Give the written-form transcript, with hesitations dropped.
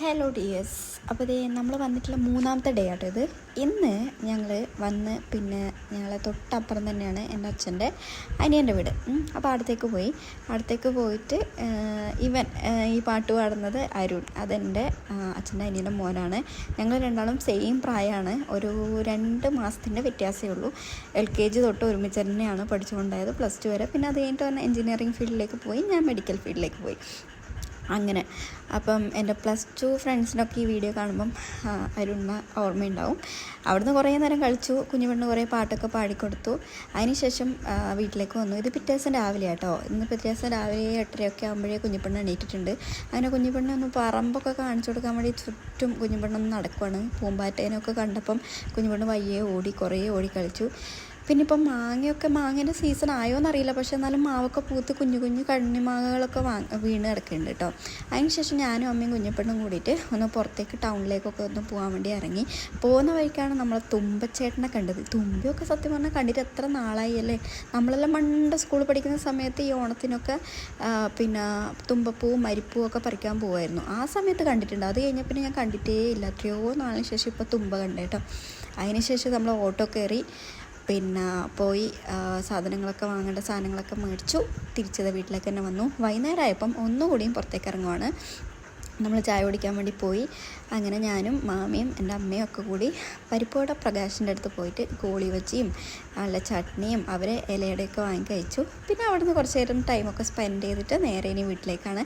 Hello dears. അപ്പോൾ ഇത് നമ്മൾ വന്നിട്ടുള്ള മൂന്നാമത്തെ ഡേ ആട്ടോ ഇത്. ഇന്ന് ഞങ്ങൾ വന്ന് പിന്നെ ഞങ്ങളെ തൊട്ടപ്പുറം തന്നെയാണ് എൻ്റെ അച്ഛൻ്റെ അനിയൻ്റെ വീട്. അപ്പോൾ അടുത്തേക്ക് പോയിട്ട് ഈ പാട്ട് പാടുന്നത് അരുൺ, അതെൻ്റെ അച്ഛൻ്റെ അനിയൻ്റെ മോനാണ്. ഞങ്ങൾ രണ്ടാളും സെയിം പ്രായമാണ്, ഒരു 2 മാസത്തിൻ്റെ വ്യത്യാസമേ ഉള്ളൂ. LKG തൊട്ട് ഒരുമിച്ച് തന്നെയാണ് പഠിച്ചുകൊണ്ടായത്, +2 വരെ. പിന്നെ അത് കഴിഞ്ഞിട്ട് തന്നെ എൻജിനീയറിംഗ് ഫീൽഡിലേക്ക് പോയി, ഞാൻ മെഡിക്കൽ ഫീൽഡിലേക്ക് പോയി. അങ്ങനെ അപ്പം എൻ്റെ +2 ഫ്രണ്ട്സിനൊക്കെ ഈ വീഡിയോ കാണുമ്പം അരുണിനെ ഓർമ്മയുണ്ടാവും. അവിടുന്ന് കുറേ നേരം കളിച്ചു, കുഞ്ഞുപെണ്ണ് കുറേ പാട്ടൊക്കെ പാടിക്കൊടുത്തു. അതിനുശേഷം വീട്ടിലേക്ക് വന്നു. ഇത് പിറ്റേ ദിവസം രാവിലെ ആട്ടോ. ഇന്ന് പിറ്റേ ദിവസം രാവിലെ 8:30 ആകുമ്പോഴേ കുഞ്ഞുപെണ്ണ് എണീറ്റിട്ടുണ്ട്. അങ്ങനെ കുഞ്ഞുപെണ്ണ് ഒന്ന് പറമ്പൊക്കെ കാണിച്ചു കൊടുക്കാൻ വേണ്ടി ചുറ്റും കുഞ്ഞുപെണ്ണൊന്ന് നടക്കുവാണ്. പൂമ്പാറ്റേനൊക്കെ കണ്ടപ്പം കുഞ്ഞുപെണ്ണ് കുറേ ഓടി കളിച്ചു. പിന്നെ ഇപ്പം മാങ്ങേൻ്റെ സീസൺ ആയോ എന്നറിയില്ല, പക്ഷേ എന്നാലും മാവൊക്കെ പൂത്ത് കുഞ്ഞു കണ്ണിമാങ്ങകളൊക്കെ വീണ് കിടക്കുന്നുണ്ട് കേട്ടോ. അതിനുശേഷം ഞാനും അമ്മയും കുഞ്ഞപ്പെണ്ണും കൂടിയിട്ട് ഒന്ന് പുറത്തേക്ക് ടൗണിലേക്കൊക്കെ ഒന്ന് പോകാൻ വേണ്ടി ഇറങ്ങി. പോകുന്ന വഴിക്കാണ് നമ്മൾ തുമ്പച്ചേട്ടനെ കണ്ടത്. തുമ്പിയൊക്കെ സത്യം പറഞ്ഞാൽ കണ്ടിട്ട് എത്ര നാളായി അല്ലേ. നമ്മളെല്ലാം പണ്ട് സ്കൂളിൽ പഠിക്കുന്ന സമയത്ത് ഈ ഓണത്തിനൊക്കെ പിന്നെ തുമ്പപ്പൂവും മരിപ്പൂവും ഒക്കെ പറിക്കാൻ പോകുമായിരുന്നു. ആ സമയത്ത് കണ്ടിട്ടുണ്ട്. അത് കഴിഞ്ഞാൽ പിന്നെ ഞാൻ കണ്ടിട്ടേ ഇല്ല. എത്രയോ നാളിന് ശേഷം ഇപ്പോൾ തുമ്പ കണ്ടു കേട്ടോ. അതിനുശേഷം നമ്മൾ ഓട്ടോ കയറി പിന്നെ പോയി സാധനങ്ങളൊക്കെ വാങ്ങേണ്ട സാധനങ്ങളൊക്കെ മേടിച്ചു. തിരിച്ചത് വീട്ടിലേക്ക് തന്നെ വന്നു. വൈകുന്നേരമായപ്പം ഒന്നുകൂടിയും പുറത്തേക്ക് ഇറങ്ങുവാണ്. നമ്മൾ ചായ കുടിക്കാൻ വേണ്ടി പോയി. അങ്ങനെ ഞാനും മാമിയും എൻ്റെ അമ്മയും ഒക്കെ കൂടി പരിപ്പുവട പ്രകാശിൻ്റെ അടുത്ത് പോയിട്ട് ഗോളി വച്ചിയും നല്ല ചട്നിയും അവരെ ഇലയുടെയൊക്കെ വാങ്ങി കഴിച്ചു. പിന്നെ അവിടെ നിന്ന് കുറച്ച് നേരം ടൈമൊക്കെ സ്പെൻഡ് ചെയ്തിട്ട് നേരെ ഇനി വീട്ടിലേക്കാണ്.